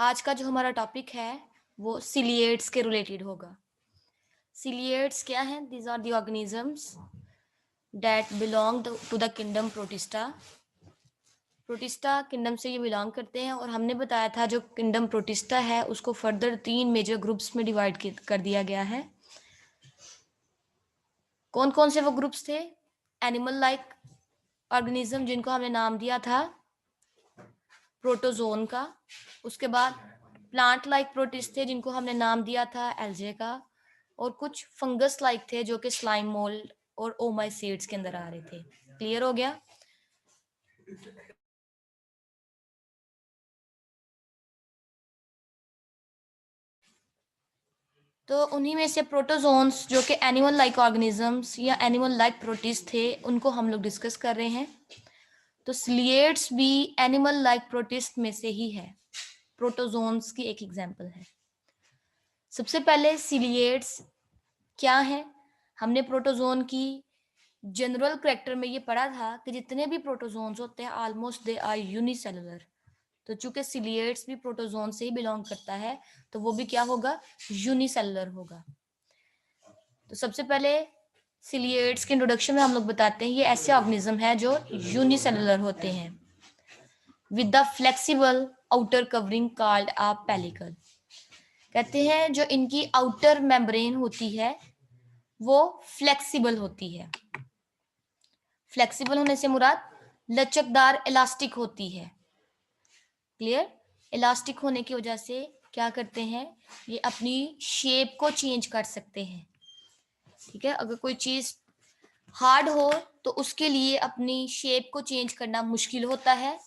आज का जो हमारा टॉपिक है वो सिलिएट्स के रिलेटेड होगा। सिलिएट्स क्या हैं? These are the organisms that belong to the kingdom Protista. Protista kingdom से ये बिलोंग करते हैं और हमने बताया था जो किंगडम प्रोटिस्टा है उसको फर्दर 3 मेजर ग्रुप्स में डिवाइड कर दिया गया है। कौन कौन से वो ग्रुप्स थे? एनिमल लाइक ऑर्गेनिज्म जिनको हमने नाम दिया था प्रोटोजोन का। उसके बाद प्लांट लाइक प्रोटिस्ट थे जिनको हमने नाम दिया था एल्जे का। और कुछ फंगस लाइक थे जो कि स्लाइम मोल्ड और ओमाइसीड्स के अंदर आ रहे थे। क्लियर हो गया? तो उन्हीं में से प्रोटोजोन्स जो कि एनिमल लाइक ऑर्गेनिजम्स या एनिमल लाइक प्रोटिस्ट थे उनको हम लोग डिस्कस कर रहे हैं। तो सिलिएट्स भी एनिमल लाइक प्रोटिस्ट में से ही है, प्रोटोजोन्स की एक एग्जांपल है। सबसे पहले सिलिएट्स क्या है? हमने प्रोटोजोन की जनरल कैरेक्टर में ये पढ़ा था कि जितने भी प्रोटोजोन्स होते हैं ऑलमोस्ट दे आर यूनिसेलुलर। तो चूंकि सिलिएट्स भी प्रोटोजोन से ही बिलोंग करता है तो वो भी क्या होगा? यूनिसेलुलर होगा। तो सबसे पहले सिलिएट्स के इंट्रोडक्शन में हम लोग बताते हैं ये ऐसे ऑर्गेनिज्म है जो यूनिसेलुलर होते हैं with the flexible outer covering called a pellicle. कहते हैं जो इनकी आउटर मेम्ब्रेन होती है वो फ्लेक्सिबल होती है। फ्लेक्सिबल होने से मुराद लचकदार इलास्टिक होती है। क्लियर? इलास्टिक होने की वजह से क्या करते हैं, ये अपनी शेप को चेंज कर सकते हैं। ठीक है, अगर कोई चीज हार्ड हो तो उसके लिए अपनी शेप को चेंज करना मुश्किल होता है,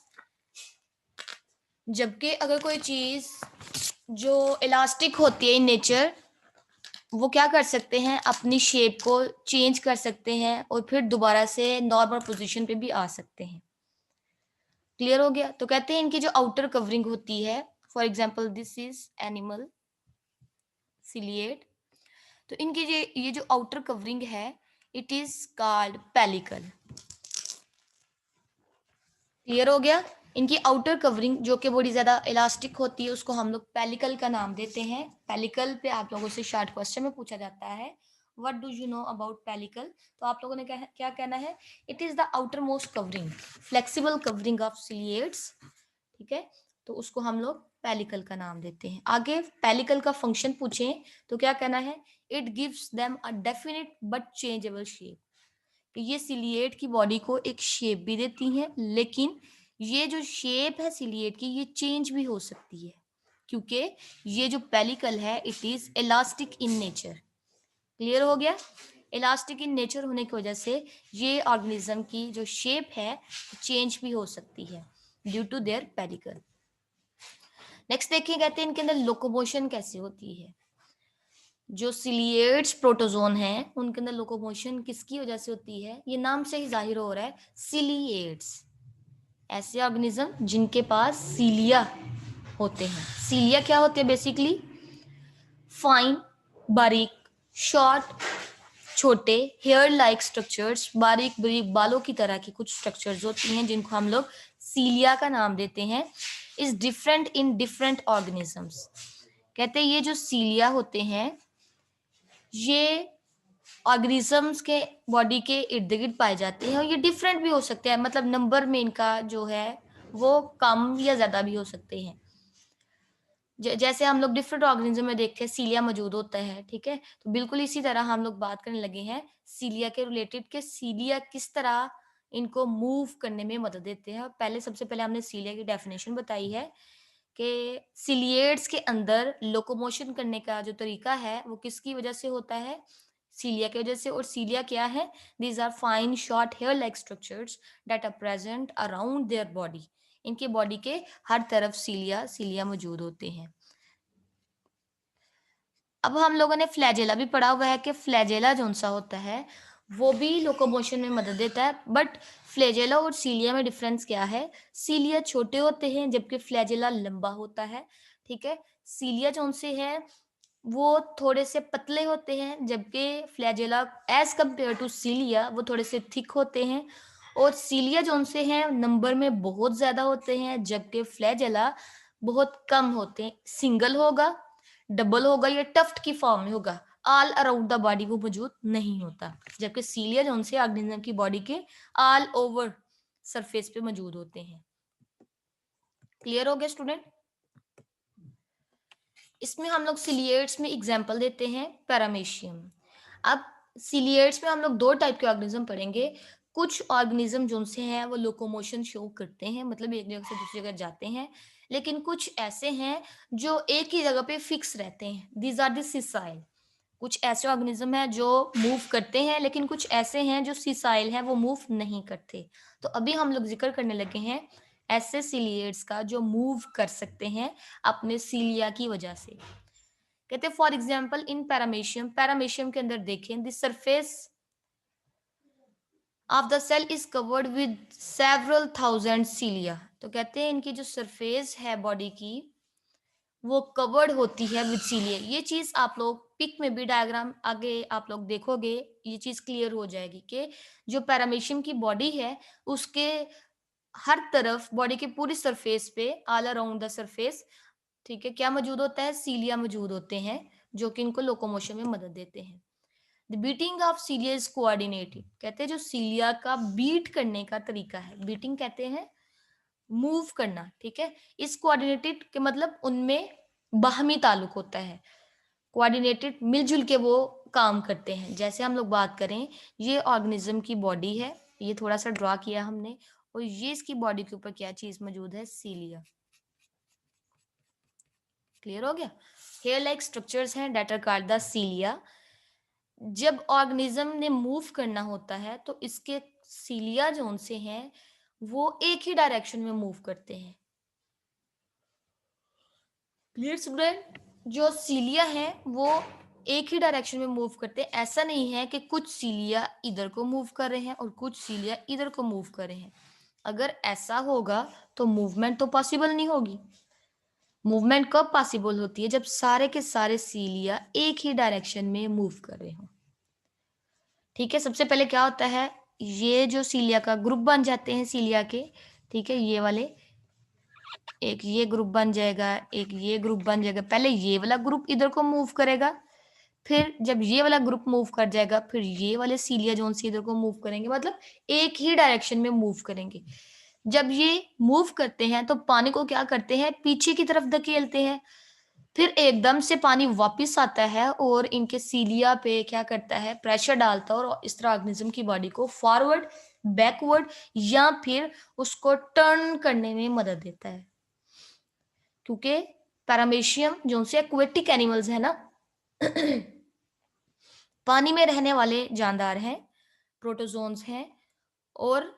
जबकि अगर कोई चीज जो इलास्टिक होती है इन नेचर वो क्या कर सकते हैं, अपनी शेप को चेंज कर सकते हैं और फिर दोबारा से नॉर्मल पोजीशन पे भी आ सकते हैं। क्लियर हो गया? तो कहते हैं इनकी जो आउटर कवरिंग होती है, for example this is animal ciliate, तो इनकी ये जो आउटर कवरिंग है it is called pellicle. Clear हो गया? इनकी आउटर कवरिंग जो कि बड़ी ज्यादा इलास्टिक होती है उसको हम लोग पेलिकल का नाम देते हैं। पेलिकल पे आप लोगों से शॉर्ट क्वेश्चन में पूछा जाता है what do you know about pellicle, तो आप लोगों ने क्या कहना है? It is the outermost covering, flexible covering of ciliates. ठीक है, तो उसको हम लोग पेलिकल का नाम देते हैं। आगे पेलिकल का फंक्शन पूछें तो क्या कहना है? It gives them a definite but changeable shape. कि ये सिलिएट की बॉडी को एक शेप भी देती है, लेकिन ये जो शेप है सिलिएट की ये चेंज भी हो सकती है क्योंकि ये जो पेलिकल है it is elastic in nature. Clear हो गया? इलास्टिक इन नेचर होने की वजह से ये ऑर्गेनिज्म की जो शेप है चेंज भी हो सकती है due to their pellicle. Next देखिए, कहते हैं इनके अंदर लोकोमोशन कैसे होती है। जो सिलिएट्स प्रोटोजोन है उनके अंदर लोकोमोशन किसकी वजह से होती है? ये नाम से ही जाहिर हो रहा है, सिलिएट्स ऐसे ऑर्गेनिज्म जिनके पास सीलिया होते हैं। सीलिया क्या होते हैं? बेसिकली फाइन, बारीक, शॉर्ट, छोटे हेयर लाइक स्ट्रक्चर्स, बारीक बारीक बालों की तरह की कुछ स्ट्रक्चर्स होती हैं जिनको हम लोग सीलिया का नाम देते हैं। Is different in different organisms. कहते हैं ये जो सीलिया होते हैं ये ऑर्गेनिजम्स के बॉडी के इर्द गिर्द पाए जाते हैं और ये डिफरेंट भी हो सकते हैं, मतलब नंबर में इनका जो है वो कम या ज्यादा भी हो सकते हैं। जैसे हम लोग डिफरेंट ऑर्गेनिज्म में देखते हैं सीलिया मौजूद होता है, ठीक है, तो बिल्कुल इसी तरह हम लोग बात करने लगे हैं सीलिया के रिलेटेड के सीलिया किस तरह इनको मूव करने में मदद देते हैं। पहले सबसे पहले हमने सीलिया की डेफिनेशन बताई है कि सिलिएट्स के अंदर लोकोमोशन करने का जो तरीका है वो किसकी वजह से होता है? सीलिया की वजह से। और सीलिया क्या है? These are fine short hair like structures that are present around their body. इनके बॉडी के हर तरफ सीलिया सीलिया मौजूद होते हैं। अब हम लोगों ने फ्लैजेला भी पढ़ा हुआ है कि फ्लैजेला जो सा होता है वो भी लोकोमोशन में मदद देता है, बट फ्लैजेला और सीलिया में डिफरेंस क्या है? सीलिया छोटे होते हैं जबकि फ्लैजेला लंबा होता है। ठीक है, सीलिया जो से है वो थोड़े से पतले होते हैं जबकि फ्लैजेला एज कंपेयर टू सीलिया वो थोड़े से थिक होते हैं। और सीलिया जो से हैं नंबर में बहुत ज्यादा होते हैं जबकि फ्लैजेला बहुत कम होते हैं, सिंगल होगा, डबल होगा या टफ्ट की फॉर्म में होगा, ऑल अराउंड द बॉडी वो मौजूद नहीं होता, जबकि सीलिया जो उनसे ऑर्गेनिज्म की बॉडी के ऑल ओवर सरफेस पे मौजूद होते हैं। क्लियर हो गया स्टूडेंट? इसमें हम लोग सिलिएट्स में एग्जांपल देते हैं पैरामेशियम। अब सिलिएट्स में हम लोग दो टाइप के ऑर्गेनिज्म पढ़ेंगे। कुछ ऑर्गेनिज्म जो से हैं वो लोकोमोशन शो करते हैं, मतलब एक जगह से दूसरी जगह जाते हैं, लेकिन कुछ ऐसे हैं जो एक ही जगह पे फिक्स रहते हैं, दीज आर द सिसाइल। कुछ ऐसे ऑर्गेनिज्म हैं जो मूव करते हैं, लेकिन कुछ ऐसे हैं जो सिसाइल हैं, वो मूव नहीं करते। तो अभी हम लोग जिक्र करने लगे हैं ऐसे सिलिएट्स का जो मूव कर सकते हैं अपने सीलिया की वजह से। कहते हैं for example in paramecium, paramecium के अंदर देखें the surface of the cell is covered with several thousand cilia. तो कहते हैं इनकी जो सरफेस है बॉडी की वो कवर्ड होती है विद सीलिया। ये चीज आप लोग पिक में भी डायग्राम आगे आप लोग देखोगे, ये चीज क्लियर हो जाएगी कि जो पैरामेशियम की बॉडी है उसके हर तरफ बॉडी के पूरी सरफेस पे ऑल अराउंड द सरफेस, ठीक है, क्या मौजूद होता है? सीलिया मौजूद होते हैं जो कि इनको लोकोमोशन में मदद देते हैं। The beating of सीलिया is coordinated. कहते हैं जो सीलिया का बीट करने का तरीका है, बीटिंग कहते हैं मूव करना, ठीक है, इस कोऑर्डिनेटेड के मतलब उनमें बाहमी ताल्लुक होता है, कोऑर्डिनेटेड मिलजुल के वो काम करते हैं। जैसे हम लोग बात करें, ये ऑर्गेनिज्म की बॉडी है, ये थोड़ा सा ड्रॉ किया हमने, और ये इसकी बॉडी के ऊपर क्या चीज मौजूद है? सीलिया। क्लियर हो गया? हेयर लाइक स्ट्रक्चर्स हैं दैट आर कॉल्ड द सीलिया। जब ऑर्गेनिज्म ने मूव करना होता है तो इसके सीलिया जोन से हैं वो एक ही डायरेक्शन में मूव करते हैं। Clear student? जो सीलिया है वो एक ही डायरेक्शन में मूव करते हैं, ऐसा नहीं है कि कुछ सीलिया इधर को मूव कर रहे हैं और कुछ सीलिया इधर को मूव कर रहे हैं। अगर ऐसा होगा तो मूवमेंट तो पॉसिबल नहीं होगी। मूवमेंट कब पॉसिबल होती है? जब सारे के सारे सीलिया एक ही डायरेक्शन में मूव कर रहे हो। ठीक है, सबसे पहले क्या होता है, ये जो सीलिया का ग्रुप बन जाते हैं सीलिया के, ठीक है, ये वाले, एक ये ग्रुप बन जाएगा, एक ये ग्रुप बन जाएगा। पहले ये वाला ग्रुप इधर को मूव करेगा, फिर जब ये वाला ग्रुप मूव कर जाएगा फिर ये वाले सीलिया जोन से इधर को मूव करेंगे, मतलब एक ही डायरेक्शन में मूव करेंगे। जब ये मूव करते हैं तो पानी को क्या करते हैं? पीछे की तरफ धकेलते हैं, फिर एकदम से पानी वापस आता है और इनके सीलिया पे क्या करता है? प्रेशर डालता है और इस तरह ऑर्गेनिज्म की बॉडी को फॉरवर्ड, बैकवर्ड या फिर उसको टर्न करने में मदद देता है। क्योंकि पैरामेशियम जो से एक्वेटिक एनिमल्स है ना पानी में रहने वाले जानदार हैं, प्रोटोजोन्स हैं, और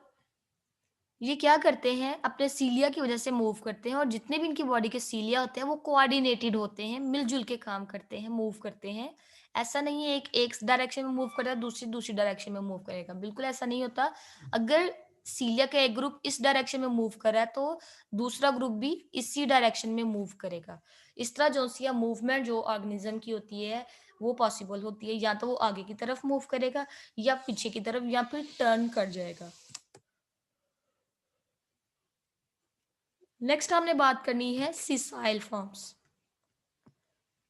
ये क्या करते हैं? अपने सीलिया की वजह से मूव करते हैं, और जितने भी इनकी बॉडी के सीलिया होते हैं वो कोऑर्डिनेटेड होते हैं, मिलजुल के काम करते हैं, मूव करते हैं। ऐसा नहीं है एक डायरेक्शन में मूव कर रहा है दूसरी डायरेक्शन में मूव करेगा, बिल्कुल ऐसा नहीं होता। अगर सीलिया का एक ग्रुप इस डायरेक्शन में मूव कर रहा है तो दूसरा ग्रुप भी इसी डायरेक्शन में मूव करेगा। इस तरह जो सी मूवमेंट जो ऑर्गेनिज्म की होती है वो पॉसिबल होती है, या तो वो आगे की तरफ मूव करेगा या पीछे की तरफ या फिर टर्न कर जाएगा। नेक्स्ट हमने बात करनी है सिसाइल फॉर्म्स।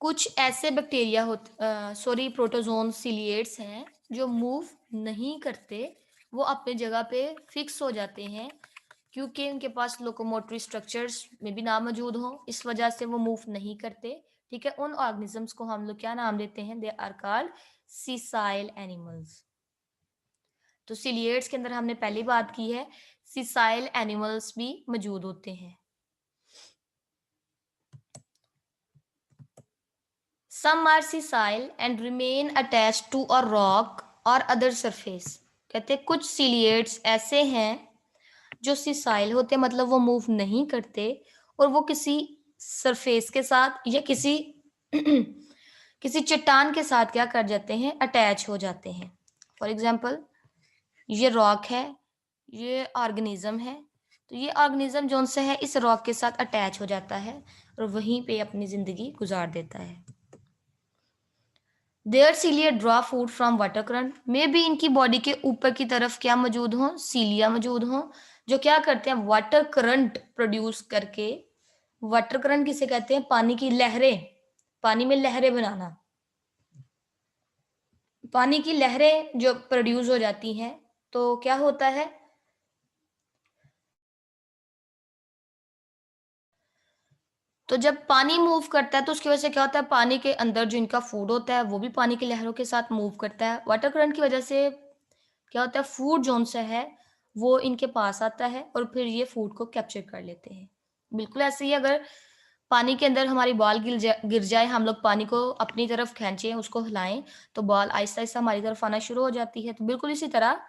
कुछ ऐसे बैक्टीरिया होते प्रोटोजोन सिलिएट्स हैं जो मूव नहीं करते, वो अपने जगह पे फिक्स हो जाते हैं क्योंकि उनके पास लोकोमोटरी स्ट्रक्चर्स में भी ना मौजूद हो, इस वजह से वो मूव नहीं करते। ठीक है, उन ऑर्गेनिजम्स को हम लोग क्या नाम देते हैं? They are called sessile animals. तो सिलिएट्स के अंदर हमने पहली बात की है, सिसाइल एनिमल्स भी मौजूद होते हैं। Some are sessile and remain attached to a rock or other surface। कहते हैं कुछ सिलिएट्स ऐसे हैं जो सिसाइल होते हैं, मतलब वो मूव नहीं करते और वो किसी सरफेस के साथ या किसी किसी चट्टान के साथ क्या कर जाते हैं? अटैच हो जाते हैं। फॉर एग्जाम्पल ये रॉक है, ये ऑर्गेनिज्म है, तो ये ऑर्गेनिज्म जो से है इस रॉक के साथ अटैच हो जाता है और वहीं पे अपनी जिंदगी गुजार देता है। Their cilia draw food from water current. में भी इनकी बॉडी के ऊपर की तरफ क्या मौजूद हो? सीलिया मौजूद हो, जो क्या करते हैं? वाटर करंट प्रोड्यूस करके वाटर करंट किसे कहते हैं? पानी की लहरें, पानी में लहरें बनाना। पानी की लहरें जो प्रोड्यूस हो जाती हैं, तो क्या होता है? तो जब पानी मूव करता है तो उसकी वजह से क्या होता है? पानी के अंदर जो इनका फूड होता है वो भी पानी की लहरों के साथ मूव करता है। वाटर करंट की वजह से क्या होता है? फूड जोन सा है वो इनके पास आता है और फिर ये फूड को कैप्चर कर लेते हैं। बिल्कुल ऐसे ही अगर पानी के अंदर हमारी बॉल गिर जाए, हम लोग पानी को अपनी तरफ खींचे, उसको हिलाएँ, तो बॉल आहिस्ता-आहिस्ता हमारी तरफ आना शुरू हो जाती है। तो बिल्कुल इसी तरह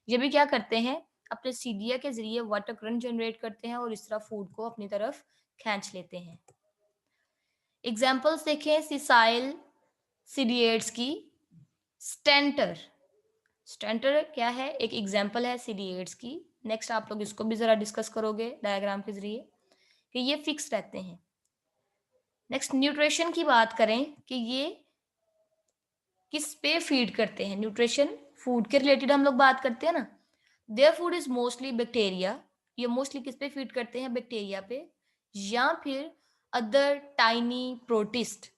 ये भी क्या करते हैं? अपने सीडिया के ज़रिए वाटर करंट जनरेट करते हैं और इस तरह फूड को अपनी तरफ खींच लेते हैं। एग्ज़ाम्पल्स देखें सिसाइल सीडिएट्स की। स्टेंटर, स्टेंटर क्या है? एक एग्ज़ाम्पल है सीडिएट्स की। नेक्स्ट आप लोग इसको भी ज़रा डिस्कस करोगे डायग्राम के ज़रिए कि ये फिक्स रहते हैं। नेक्स्ट न्यूट्रिशन की बात करें कि ये किस पे फीड करते हैं? न्यूट्रिशन फूड के रिलेटेड हम लोग बात करते हैं ना। Their food is mostly bacteria. ये मोस्टली किस पे फीड करते हैं? बैक्टीरिया पे या फिर अदर टाइनी प्रोटिस्ट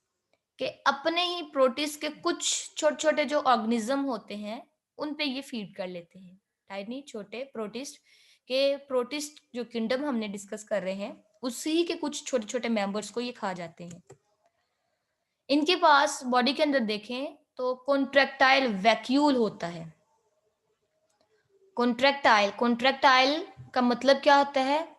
के अपने ही प्रोटिस्ट के कुछ छोटे छोटे जो ऑर्गेनिज्म होते हैं उन पे ये फीड कर लेते हैं। टाइनी छोटे प्रोटिस्ट के प्रोटिस्ट जो किंगडम हमने डिस्कस कर रहे हैं उसी के कुछ छोटे छोटे मेंबर्स को ये खा जाते हैं। इनके पास बॉडी के अंदर देखें तो कॉन्ट्रैक्टाइल वैक्यूल होता है। कॉन्ट्रैक्टाइल, कॉन्ट्रैक्टाइल का मतलब क्या होता है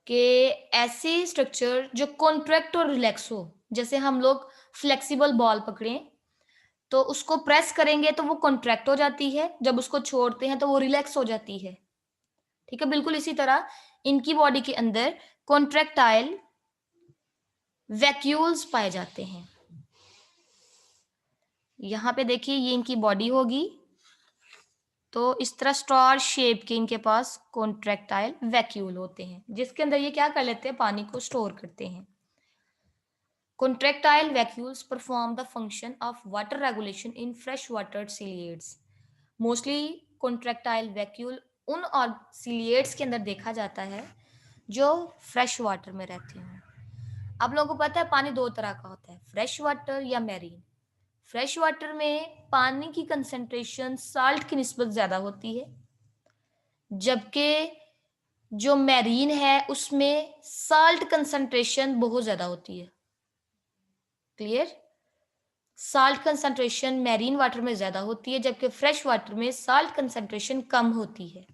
कि ऐसी स्ट्रक्चर जो कॉन्ट्रैक्ट और रिलैक्स हो। जैसे हम लोग फ्लेक्सिबल बॉल पकड़ें तो उसको प्रेस करेंगे तो वो कॉन्ट्रैक्ट हो जाती है, जब उसको छोड़ते हैं तो वो रिलैक्स हो जाती है। ठीक है, बिल्कुल इसी तरह इनकी बॉडी के अंदर कॉन्ट्रैक्टाइल वैक्यूल्स पाए जाते हैं। यहाँ पे देखिए ये इनकी बॉडी होगी, तो इस तरह स्टार शेप के इनके पास कॉन्ट्रैक्टाइल वैक्यूल होते हैं जिसके अंदर ये क्या कर लेते हैं? पानी को स्टोर करते हैं। Contractile vacuoles perform the function of water regulation in freshwater ciliates. Mostly contractile vacuole उन और ciliates के अंदर देखा जाता है जो फ्रेश वाटर में रहते हैं। आप लोगों को पता है पानी दो तरह का होता है, फ्रेश वाटर या मैरीन। फ्रेश वाटर में पानी की कंसेंट्रेशन साल्ट की निस्बत ज्यादा होती है, जबकि जो मैरीन है उसमें साल्ट कंसेंट्रेशन बहुत ज्यादा होती है। Clear? Salt concentration marine water में ज्यादा होती है जबकि फ्रेश वाटर में साल्ट कंसंट्रेशन कम होती है।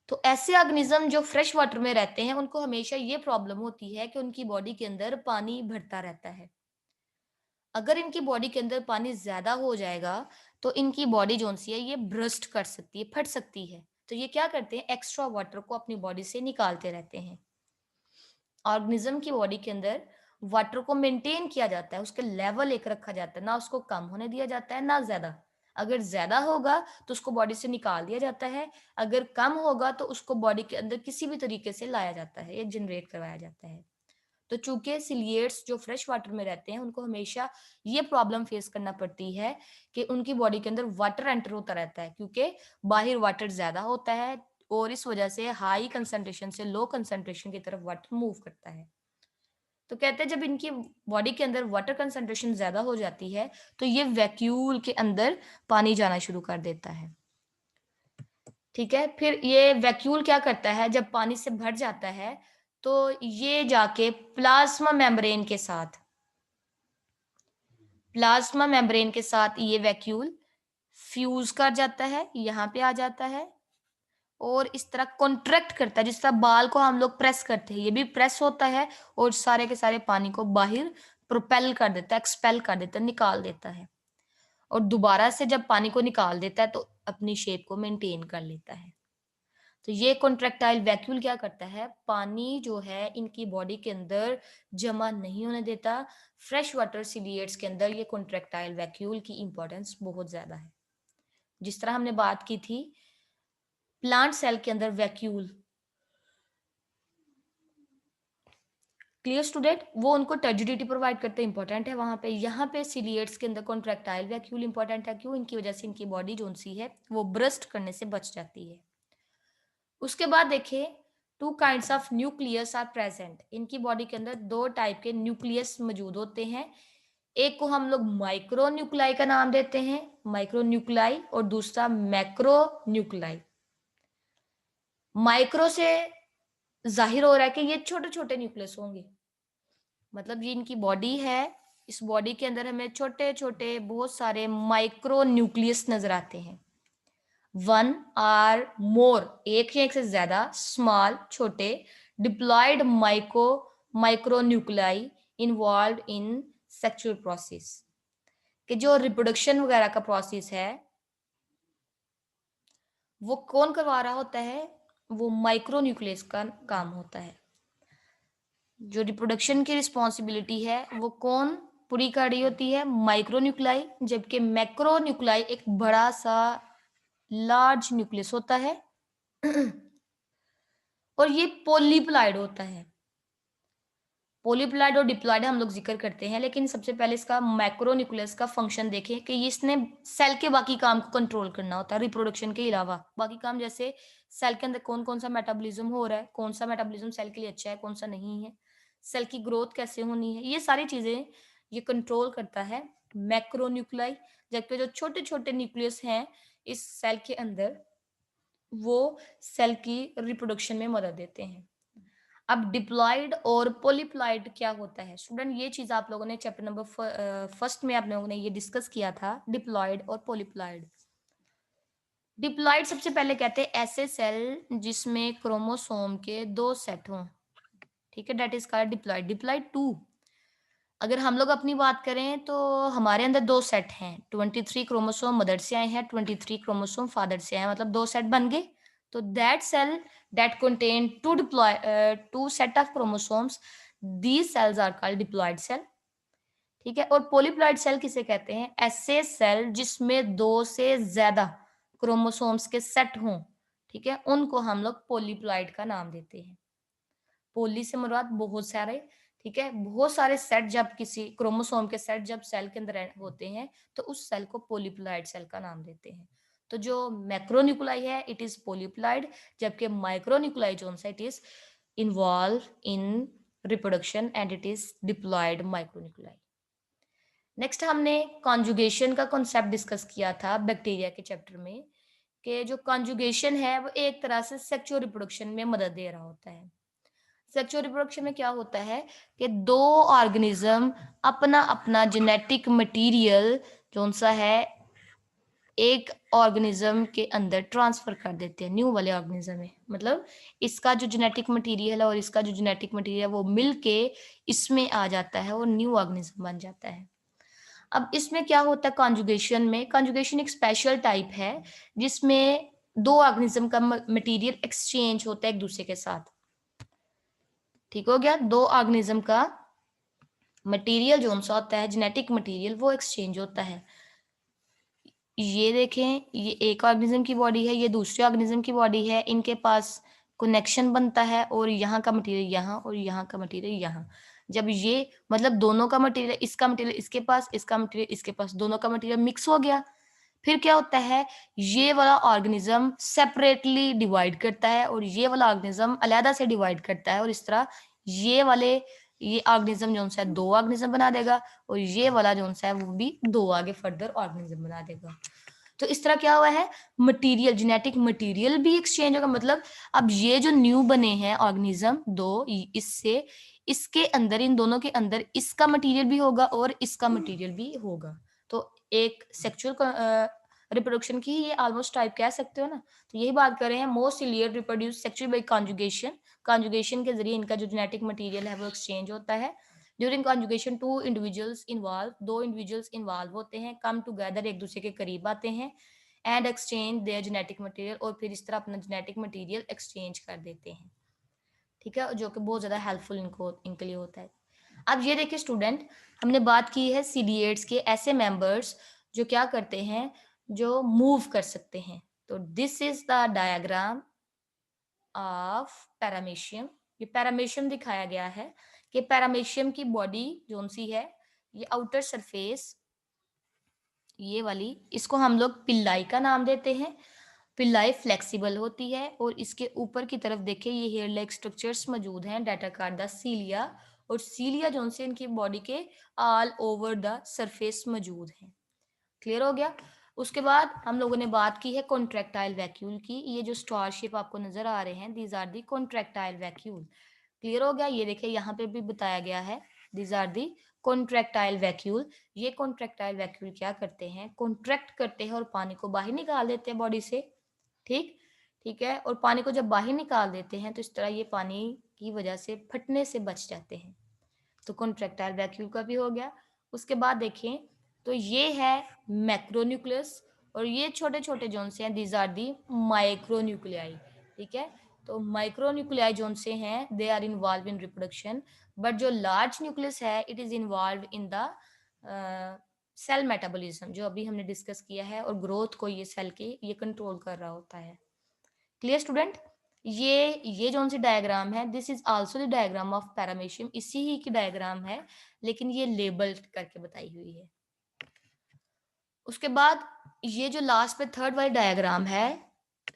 तो ऐसे ऑर्गेनिज्म जो फ्रेश वाटर में रहते हैं उनको हमेशा ये प्रॉब्लम होती है कि उनकी बॉडी के अंदर पानी भरता रहता है। अगर इनकी बॉडी के अंदर पानी ज्यादा हो जाएगा तो इनकी बॉडी जो सी है ये ब्रस्ट कर सकती है, फट सकती है। तो ये क्या करते हैं? एक्स्ट्रा वाटर को अपनी बॉडी से निकालते रहते हैं। ऑर्गेनिज्म की बॉडी के अंदर वाटर को मेंटेन किया जाता है, उसके लेवल एक रखा जाता है, ना उसको कम होने दिया जाता है ना ज्यादा। अगर ज्यादा होगा तो उसको बॉडी से निकाल दिया जाता है, अगर कम होगा तो उसको बॉडी के अंदर किसी भी तरीके से लाया जाता है या जनरेट करवाया जाता है। तो चूंकि सिलिएट्स जो फ्रेश वाटर में रहते हैं उनको हमेशा ये प्रॉब्लम फेस करना पड़ती है कि उनकी बॉडी के अंदर वाटर एंटर होता रहता है क्योंकि बाहर वाटर ज्यादा होता है और इस वजह से हाई कंसंट्रेशन से लो कंसंट्रेशन की तरफ वाटर मूव करता है। तो कहते हैं जब इनकी बॉडी के अंदर वाटर कंसंट्रेशन ज्यादा हो जाती है तो ये वैक्यूल के अंदर पानी जाना शुरू कर देता है। ठीक है, फिर ये वैक्यूल क्या करता है? जब पानी से भर जाता है तो ये जाके प्लाज्मा मेम्ब्रेन के साथ ये वैक्यूल फ्यूज कर जाता है, यहाँ पे आ जाता है और इस तरह कॉन्ट्रैक्ट करता है। जिस तरह बाल को हम लोग प्रेस करते हैं ये भी प्रेस होता है और सारे के सारे पानी को बाहर प्रोपेल कर देता है, एक्सपेल कर देता है, निकाल देता है। और दोबारा से जब पानी को निकाल देता है तो अपनी शेप को मेंटेन कर लेता है। तो ये कॉन्ट्रैक्टाइल वैक्यूल क्या करता है? पानी जो है इनकी बॉडी के अंदर जमा नहीं होने देता। फ्रेश वाटर सिलिएट्स के अंदर ये कॉन्ट्रैक्टाइल वैक्यूल की इंपॉर्टेंस बहुत ज्यादा है। जिस तरह हमने बात की थी प्लांट सेल के अंदर वैक्यूल, क्लियर स्टूडेंट, वो उनको टर्जिडिटी प्रोवाइड करते हैं, इंपॉर्टेंट है वहां पे। यहाँ पे सिलिएट्स के अंदर कॉन्ट्रैक्टाइल वैक्यूल इंपॉर्टेंट है, क्यों? इनकी वजह से इनकी बॉडी जो सी है वो ब्रस्ट करने से बच जाती है। उसके बाद देखिए two kinds of nucleus are present, इनकी बॉडी के अंदर दो टाइप के न्यूक्लियस मौजूद होते हैं। एक को हम लोग माइक्रो न्यूक्लाई का नाम देते हैं, माइक्रो न्यूक्लाई, और दूसरा मैक्रो न्यूक्लाई। माइक्रो से जाहिर हो रहा है कि ये छोटे छोटे न्यूक्लियस होंगे, मतलब ये इनकी बॉडी है, इस बॉडी के अंदर हमें छोटे छोटे बहुत सारे माइक्रो न्यूक्लियस नजर आते हैं। वन आर मोर, एक या एक से ज्यादा, स्मॉल छोटे, diploid micronuclei involve in sexual process, कि जो रिप्रोडक्शन वगैरह का प्रोसेस है वो कौन करवा रहा होता है, वो माइक्रो न्यूक्लियस का काम होता है। जो रिप्रोडक्शन की रिस्पॉन्सिबिलिटी है वो कौन पूरी कर रही होती है, माइक्रो न्यूक्लाई, जबकि मैक्रो न्यूक्लाई एक बड़ा सा लार्ज न्यूक्लियस होता है और ये पोलीप्लाइड होता है। पोलीप्लाइड और डिप्लॉयड हम लोग जिक्र करते हैं, लेकिन सबसे पहले इसका मैक्रो न्यूक्लियस का फंक्शन देखें कि इसने सेल के बाकी काम को कंट्रोल करना होता है, रिप्रोडक्शन के अलावा बाकी काम, जैसे सेल के अंदर कौन कौन सा मेटाबॉलिज्म हो रहा है, कौन सा मेटाबॉलिज्म सेल के लिए अच्छा है, कौन सा नहीं है, सेल की ग्रोथ कैसे होनी है, ये सारी चीजें ये कंट्रोल करता है मैक्रो न्यूक्लाई। जबकि जो छोटे छोटे न्यूक्लियस हैं इस सेल के अंदर वो सेल की रिप्रोडक्शन में मदद देते हैं। अब डिप्लॉयड और पॉलीप्लॉयड क्या होता है स्टूडेंट, ये चीज आप लोगों ने चैप्टर नंबर फर्स्ट में आप लोगों ने ये डिस्कस किया था, डिप्लॉयड और पॉलीप्लॉयड। डिप्लॉयड सबसे पहले कहते हैं ऐसे सेल जिसमें क्रोमोसोम के दो सेट हों, ठीक है, that is called diploid. Diploid two, अगर हम लोग अपनी बात करें तो हमारे अंदर दो सेट हैं, 23 क्रोमोसोम मदर से आए हैं, 23 क्रोमोसोम फादर से आए हैं, मतलब दो सेट बन गए। तो that cell that contain two set of chromosomes, these cells are called diploid cell, ठीक है। और पोलीप्लॉइड सेल किसे कहते हैं, ऐसे सेल जिसमें दो से ज्यादा क्रोमोसोम्स के सेट हों, ठीक है, उनको हम लोग पोलीप्लॉइड का नाम देते हैं। पोली से मुराद बहुत सारे, ठीक है, बहुत सारे सेट, जब किसी क्रोमोसोम के सेट जब सेल के अंदर होते हैं तो उस सेल को पोलीप्लॉइड सेल का नाम देते हैं। तो जो मैक्रोन्यूक्लाई है इट इज पोलीप्लॉइड, जबकि माइक्रोन्यूक्लाई जो सा it is involve in reproduction and it is diploid micronuclei. Next हमने कॉन्जुगेशन का कॉन्सेप्ट डिस्कस किया था बैक्टीरिया के चैप्टर में, कि जो कॉन्जुगेशन है वो एक तरह से सेक्सुअल रिप्रोडक्शन में मदद दे रहा होता है। सेक्सुअल रिप्रोडक्शन में क्या होता है कि दो ऑर्गेनिज्म अपना अपना जेनेटिक मटेरियल जो सा है एक ऑर्गेनिज्म के अंदर ट्रांसफर कर देते हैं न्यू वाले ऑर्गेनिज्म में, मतलब इसका जो जेनेटिक मटेरियल है और इसका जो जेनेटिक मटेरियल है वो मिलके इसमें आ जाता है और न्यू ऑर्गेनिज्म बन जाता है। अब इसमें क्या होता है कॉन्जुगेशन में, कॉन्जुगेशन एक स्पेशल टाइप है जिसमें दो ऑर्गेनिज्म का मटेरियल एक्सचेंज होता है एक दूसरे के साथ, ठीक हो गया, दो ऑर्गेनिज्म का मटेरियल जो सा होता है जेनेटिक मटेरियल वो एक्सचेंज होता है। ये देखें, ये एक ऑर्गेनिज्म की बॉडी है, ये दूसरे ऑर्गेनिज्म की बॉडी है, इनके पास कनेक्शन बनता है और यहाँ का मटेरियल यहाँ और यहाँ का मटेरियल यहाँ। जब ये मतलब दोनों का मटेरियल, इसका मटेरियल इसके पास, इसका मटेरियल इसके पास, दोनों का मटेरियल मिक्स हो गया, फिर क्या होता है ये वाला ऑर्गेनिज्म सेपरेटली डिवाइड करता है और ये वाला ऑर्गेनिज्म अलग से डिवाइड करता है, और इस तरह ये ऑर्गेनिज्म जो है दो ऑर्गेनिज्म बना देगा और ये वाला जो है वो भी दो आगे फर्दर ऑर्गेनिज्म बना देगा। तो इस तरह क्या हुआ है मटेरियल, जेनेटिक मटेरियल भी एक्सचेंज होगा, मतलब अब ये जो न्यू बने हैं ऑर्गेनिज्म दो, इससे इसके अंदर इन दोनों के अंदर इसका मटेरियल भी होगा और इसका मटेरियल भी होगा। तो एक सेक्सुअल रिप्रोडक्शन की ये ऑलमोस्ट टाइप कह सकते हो ना। तो यही बात कर रहे हैं, मोस्ट इलियर reproduce sexually by conjugation, conjugation के जरिए इनका जो जेनेटिक मटेरियल है वो एक्सचेंज होता है। During conjugation two individuals involve, दो इंडिविजुअल्स इन्वॉल्व होते हैं, कम टुगेदर एक दूसरे के करीब आते हैं, and exchange there genetic material, और फिर इस तरह अपना जेनेटिक मटेरियल एक्सचेंज कर देते हैं, ठीक है, जो कि बहुत ज्यादा हेल्पफुल इनके लिए होता है। अब ये देखिए स्टूडेंट, हमने बात की है सीलिएट्स के ऐसे मेंबर्स जो क्या करते हैं, जो मूव कर सकते हैं। तो this is the diagram of paramecium, ये पैरामीशियम दिखाया गया है कि पैरामीशियम की बॉडी जोन सी है, ये आउटर सरफेस ये वाली, इसको हम लोग पिल्लाई का नाम देते हैं। पिल्लाई फ्लेक्सिबल होती है और इसके ऊपर की तरफ देखिए ये हेयर लाइक स्ट्रक्चर्स मौजूद हैं डेटा कार्ड द सीलिया, और सीलिया जो से इनकी बॉडी के ऑल ओवर द सरफेस मौजूद हैं। क्लियर हो गया। उसके बाद हम लोगों ने बात की है कॉन्ट्रैक्टाइल वैक्यूल की। ये जो स्टार शेप आपको नजर आ रहे हैं these are the contractile vacuole. Clear हो गया। ये देखिए यहाँ पे भी बताया गया है these are the contractile vacuole. ये कॉन्ट्रैक्टाइल वैक्यूल क्या करते हैं, कॉन्ट्रैक्ट करते हैं और पानी को बाहर निकाल देते हैं बॉडी से। ठीक ठीक है। और पानी को जब बाहर निकाल देते हैं तो इस तरह ये पानी की वजह से फटने से बच जाते हैं। तो कॉन्ट्रैक्टाइल वैक्यूल का भी हो गया। उसके बाद देखें तो ये है मैक्रोन्यूक्लियस, और ये छोटे छोटे जोन से हैं दीज आर दी माइक्रोन्यूक्लियाई। ठीक है। तो माइक्रोन्यूक्लियाई जोन से हैं they are involve in reproduction, but जो लार्ज न्यूक्लियस है it is involve in the cell metabolism, जो अभी हमने डिस्कस किया है, और ग्रोथ को ये सेल के ये कंट्रोल कर रहा होता है। Clear student. ये जो सी डायग्राम है this is also the diagram of paramecium, इसी ही की डायग्राम है लेकिन ये लेबल करके बताई हुई है। उसके बाद ये जो लास्ट पे थर्ड वाली डायग्राम है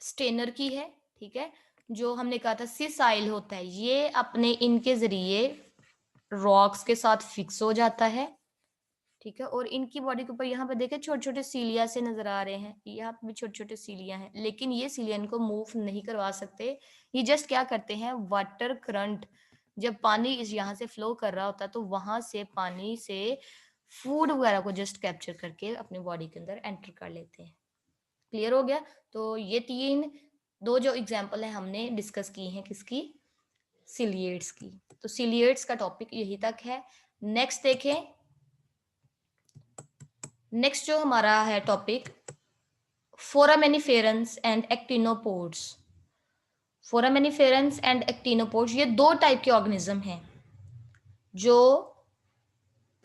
स्टेनर की है। ठीक है। जो हमने कहा था सिसाइल होता है, ये अपने इनके जरिए रॉक्स के साथ फिक्स हो जाता है। ठीक है। और इनकी बॉडी के ऊपर यहाँ पे देखे छोटे छोटे सीलिया से नजर आ रहे हैं, यहाँ पे भी छोटे छोटे सीलिया हैं, लेकिन ये सीलिया इनको मूव नहीं करवा सकते। ये जस्ट क्या करते हैं, वाटर करंट जब पानी इस यहाँ से फ्लो कर रहा होता है तो वहां से पानी से फूड वगैरह को जस्ट कैप्चर करके अपनी बॉडी के अंदर एंटर कर लेते हैं। क्लियर हो गया। तो ये दो जो एग्जाम्पल है हमने डिस्कस की हैं किसकी, सिलिएट्स की। तो सिलिएट्स का टॉपिक यही तक है। नेक्स्ट देखें, नेक्स्ट जो हमारा है टॉपिक फोरामेनिफेरंस एंड एक्टिनोपोड्स। फोरामेनिफेरंस एंड एक्टिनोपोड्स ये दो टाइप के ऑर्गेनिज्म हैं जो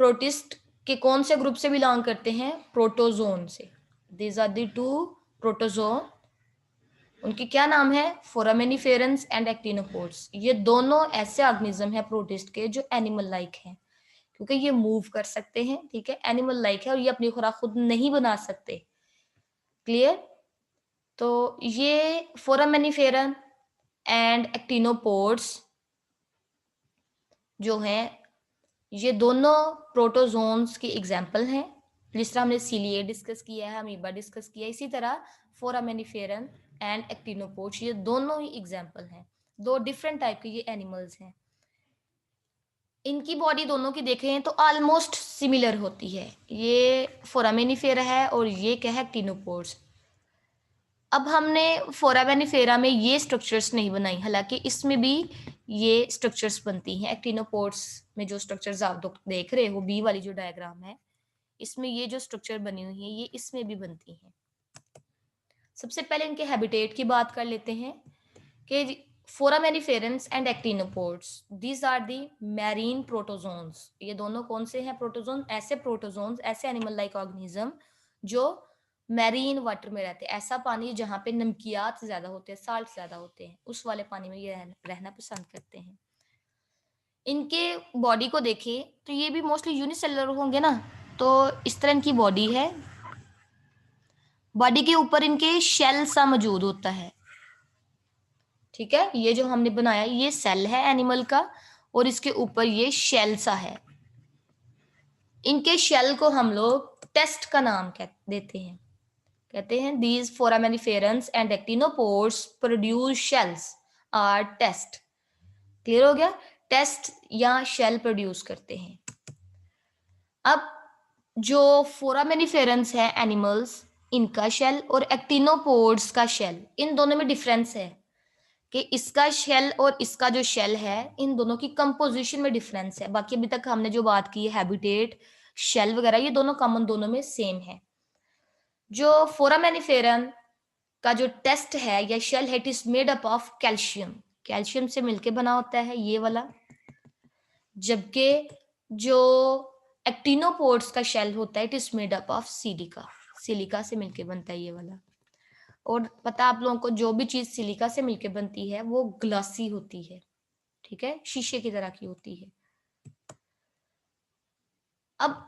प्रोटिस्ट के कौन से ग्रुप से बिलोंग करते हैं, प्रोटोजोन से। These are the two protozoan, उनके क्या नाम है, फोरामेनिफेरंस एंड एक्टिनोपोड्स। ये दोनों ऐसे ऑर्गेनिज्म है प्रोटिस्ट के जो एनिमल लाइक हैं, क्योंकि ये मूव कर सकते हैं। ठीक है। एनिमल लाइक है और ये अपनी खुराक खुद नहीं बना सकते। क्लियर। तो ये फोरामेनिफेरन एंड एक्टिनोपोड्स जो हैं ये दोनों प्रोटोजोन्स की एग्जाम्पल हैं। जिस तरह हमने सीलिए डिस्कस किया है, अमीबा डिस्कस किया है, इसी तरह फोरामेनिफेरन एंड एक्टिनोपोड्स ये दोनों ही एग्जाम्पल हैं। दो डिफरेंट टाइप के ये एनिमल्स हैं। इनकी बॉडी दोनों की देखें तो ऑलमोस्ट सिमिलर होती है। ये फोरामेनिफेरा है और ये क्या है, एक्टिनोपोड्स। अब हमने फोरामेनिफेरा में ये स्ट्रक्चर्स नहीं बनाई, हालांकि इसमें भी ये स्ट्रक्चर्स बनती हैं। एक्टिनोपोड्स में जो स्ट्रक्चर्स आप देख रहे हो, बी वाली जो डायग्राम है, इसमें ये जो स्ट्रक्चर बनी हुई है ये इसमें भी बनती हैं। सबसे पहले इनके हैबिटेट की बात कर लेते हैं कि foraminiferans and actinopods these are the marine protozoans. ये दोनों कौन से हैं, प्रोटोजोन, ऐसे प्रोटोजोन्स, ऐसे एनिमल लाइक ऑर्गेनिज्म जो मैरीन वाटर में रहते हैं। ऐसा पानी जहाँ पे नमकियात ज्यादा होते हैं, साल्ट ज्यादा होते हैं, उस वाले पानी में ये रहना पसंद करते हैं। इनके बॉडी को देखें तो ये भी मोस्टली यूनिसेलुलर होंगे ना, तो इस तरह इनकी बॉडी है। बॉडी के ऊपर इनके शेल सा मौजूद होता है। ठीक है। ये जो हमने बनाया ये सेल है एनिमल का, और इसके ऊपर ये शेल सा है। इनके शेल को हम लोग टेस्ट का नाम देते हैं, कहते हैं these foraminiferans and actinopods produce shells are test. Clear हो गया। टेस्ट या शेल प्रोड्यूस करते हैं। अब जो फोरामेनिफेरंस है एनिमल्स, इनका शेल और एक्टिनोपोड्स का शेल, इन दोनों में डिफरेंस है कि इसका शेल और इसका जो शेल है इन दोनों की कंपोजिशन में डिफरेंस है। बाकी अभी तक हमने जो बात की है हैबिटेट, शेल वगैरह, ये दोनों कॉमन, दोनों में सेम है। जो फोरामेनिफेरन का जो टेस्ट है या शेल है, it is made up of calcium, calcium से मिलके बना होता है ये वाला। जबकि जो एक्टिनोपोड्स का शेल होता है it is made up of silica, silica से मिलके बनता है ये वाला। और पता आप लोगों को जो भी चीज सिलिका से मिलके बनती है वो ग्लासी होती है। ठीक है। शीशे की तरह की होती है। अब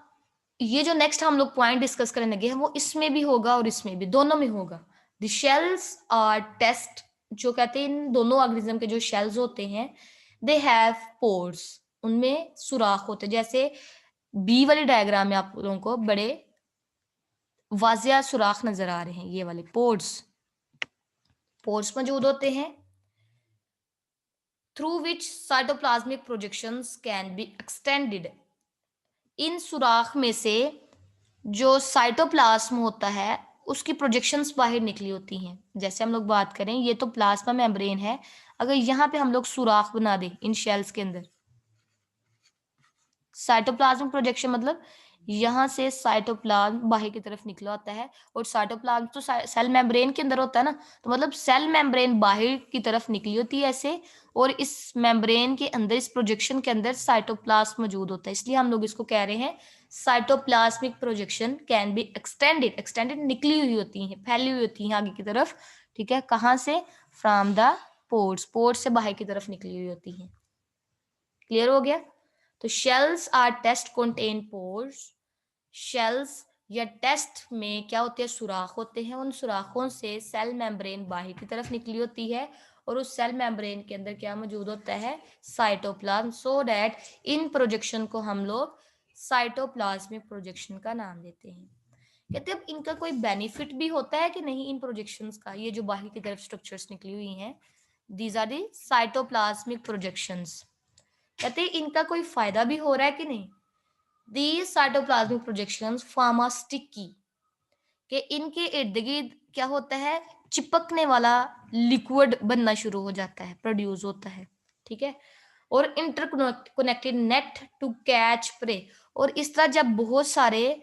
ये जो नेक्स्ट हम लोग पॉइंट डिस्कस करने लगे हैं वो इसमें भी होगा और इसमें भी, दोनों में होगा। द शेल्स आर टेस्ट, जो कहते हैं इन दोनों ऑर्गेनिज्म के जो शेल्स होते हैं, दे हैव पोर्स, उनमें सुराख होते हैं। जैसे बी वाली डायग्राम में आप लोगों को बड़े वाजिया सुराख नजर आ रहे हैं, ये वाले पोर्स, पोर्स मौजूद होते हैं through which cytoplasmic projections can be extended. इन सुराख में से जो साइटोप्लाज्म होता है उसकी प्रोजेक्शंस बाहर निकली होती हैं। जैसे हम लोग बात करें, ये तो प्लाज्मा मेम्ब्रेन है, अगर यहाँ पे हम लोग सुराख बना दें इन शेल्स के अंदर, साइटोप्लाज्मिक प्रोजेक्शन मतलब यहाँ से साइटोप्लाज्म बाहर की तरफ निकला होता है, और साइटोप्लाज्म तो सेल मेम्ब्रेन के अंदर होता है ना, तो मतलब सेल मेम्ब्रेन बाहर की तरफ निकली होती है ऐसे, और इस मेम्ब्रेन के अंदर, इस प्रोजेक्शन के अंदर साइटोप्लाज्म मौजूद होता है, इसलिए हम लोग इसको कह रहे हैं cytoplasmic projection can be extended. Extended निकली हुई होती है, फैली हुई होती है आगे की तरफ, ठीक है, कहाँ से, फ्रॉम द पोर्स, पोर्स से बाहर की तरफ निकली हुई होती है। क्लियर हो गया? तो shells are test contain pores, shells या टेस्ट में क्या होते हैं, सुराख होते हैं, उन सुराखों से सेल मेम्ब्रेन बाहर की तरफ निकली होती है, और उस सेल मेम्ब्रेन के अंदर क्या मौजूद होता है, cytoplasm, so that in projection को हम लोग साइटोप्लाज्मिक प्रोजेक्शन का नाम देते हैं। कहते हैं अब इनका कोई बेनिफिट भी होता है कि नहीं इन प्रोजेक्शंस का, ये जो बाहर की तरफ स्ट्रक्चर्स निकली हुई हैं, these are the cytoplasmic projections, कहते हैं इनका कोई फायदा भी हो रहा है कि नहीं। These cytoplasmic projections form a sticky, कि इनके इर्द गिर्द क्या होता है, चिपकने वाला लिक्विड बनना शुरू हो जाता है, प्रोड्यूस होता है, ठीक है, और interconnected net to catch prey. और इस तरह जब बहुत सारे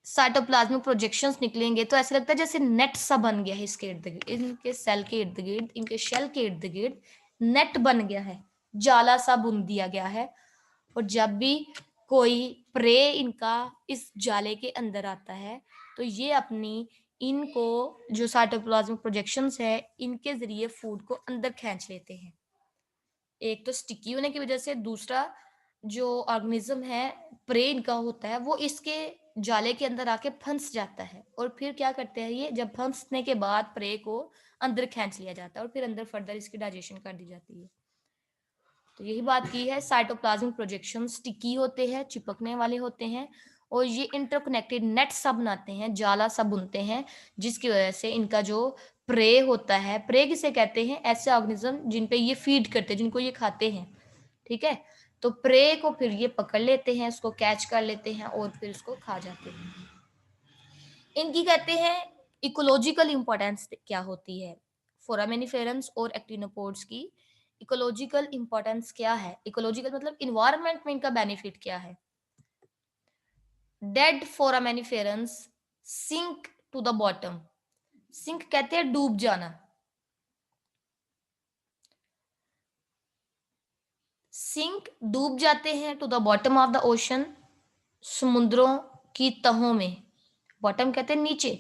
साइटोप्लाज्मिक प्रोजेक्शंस निकलेंगे तो ऐसा लगता है जैसे नेट सा बन गया है इसके इर्द गिर्द, इनके सेल के इर्द गिर्द, इनके शेल के इर्द गिर्द नेट बन गया है, जाला सा बुन दिया गया है, और जब भी कोई प्रे इनका इस जाले के अंदर आता है तो ये अपनी इनको जो साइटोप्लाज्मिक प्रोजेक्शंस है इनके जरिए फूड को अंदर खींच लेते हैं। एक तो स्टिकी होने की वजह से, दूसरा जो ऑर्गेनिज्म है प्रे इनका होता है वो इसके जाले के अंदर आके फंस जाता है, और फिर क्या करते हैं ये, जब फंसने के बाद प्रे को अंदर खींच लिया जाता है और फिर अंदर फर्दर इसकी डाइजेशन कर दी जाती है। तो यही बात की है, साइटोप्लाज्मिक प्रोजेक्शन स्टिकी होते हैं, चिपकने वाले होते हैं, और ये इंटरकनेक्टेड नेट सा बनाते हैं, जाला सा बुनते हैं, जिसकी वजह से इनका जो प्रे होता है, प्रे किसे कहते हैं, ऐसे ऑर्गेनिज्म जिन पे ये फीड करते हैं, जिनको ये खाते हैं, ठीक है, तो प्रे को फिर ये पकड़ लेते हैं, उसको कैच कर लेते हैं और फिर उसको खा जाते हैं। इनकी कहते हैं इकोलॉजिकल इंपॉर्टेंस क्या होती है, फोरामिनिफेरंस और एक्टिनोपोड्स की इकोलॉजिकल इंपॉर्टेंस क्या है। इकोलॉजिकल मतलब इन्वायरमेंट में इनका बेनिफिट क्या है। Dead foraminiferans sink to the bottom, sink कहते हैं डूब जाना, सिंक डूब जाते हैं to the bottom of the ocean, समुद्रों की तहों में, बॉटम कहते हैं नीचे।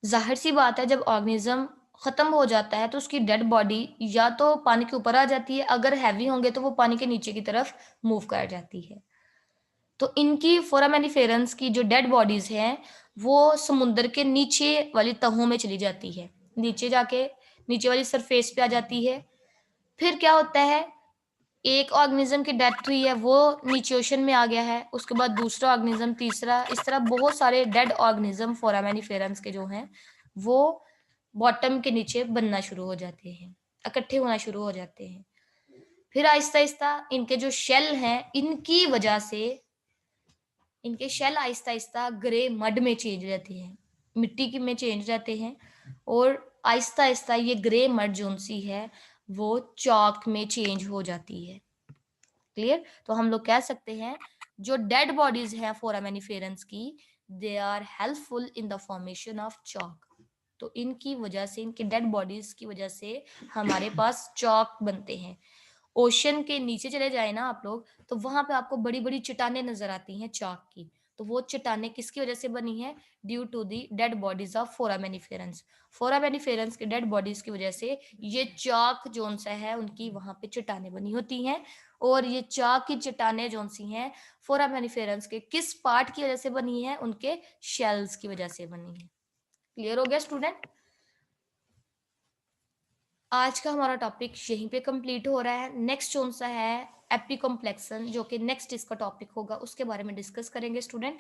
जाहिर सी बात है जब ऑर्गेनिज्म खत्म हो जाता है तो उसकी डेड बॉडी या तो पानी के ऊपर आ जाती है, अगर हैवी होंगे तो वो पानी के नीचे की तरफ मूव कर जाती है। तो इनकी फोरामेनिफेरंस की जो डेड बॉडीज हैं वो समुद्र के नीचे वाली तहों में चली जाती है, नीचे जाके नीचे वाली सरफेस पे आ जाती है। फिर क्या होता है, एक ऑर्गेनिज्म की डेथ हुई है वो नीचे ओशन में आ गया है, उसके बाद दूसरा ऑर्गेनिज्म, तीसरा, इस तरह बहुत सारे डेड ऑर्गेनिज्म फोरामेनिफेरंस के जो हैं वो बॉटम के नीचे बनना शुरू हो जाते हैं, इकट्ठे होना शुरू हो जाते हैं। फिर आहिस्ता आहिस्ता इनके जो शेल हैं इनकी वजह से इनके shell Aahista Aahista grey mud में चेंज रहते हैं, मिट्टी की में चेंज रहते हैं, और आहिस्ता आहिस्ता ये ग्रे मड जो सी है वो चॉक में चेंज हो जाती है। क्लियर? तो हम लोग कह सकते हैं जो डेड बॉडीज हैं फोरामेनिफेरंस की, they are helpful in the formation of chalk. तो इनकी वजह से, इनके डेड बॉडीज की वजह से हमारे पास चॉक बनते हैं। ओशन के नीचे चले जाए ना आप लोग तो वहां पे आपको बड़ी बड़ी चट्टाने नजर आती हैं चॉक की, तो वो चट्टाने किसकी वजह से बनी है, due to the dead bodies of foraminiferans. Foraminiferans के डेड बॉडीज की वजह से ये चॉक जोन सा है उनकी वहां पे चट्टाने बनी होती हैं, और ये चॉक की चट्टाने जोन सी हैं फोरामेनिफेरंस के किस पार्ट की वजह से बनी है, उनके शेल्स की वजह से बनी है। क्लियर हो गया स्टूडेंट? आज का हमारा टॉपिक यहीं पे कंप्लीट हो रहा है। नेक्स्ट कौन सा है? एपिकॉम्प्लेक्सन, जो कि नेक्स्ट इसका टॉपिक होगा, उसके बारे में डिस्कस करेंगे स्टूडेंट।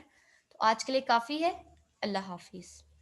तो आज के लिए काफ़ी है। अल्लाह हाफिज़।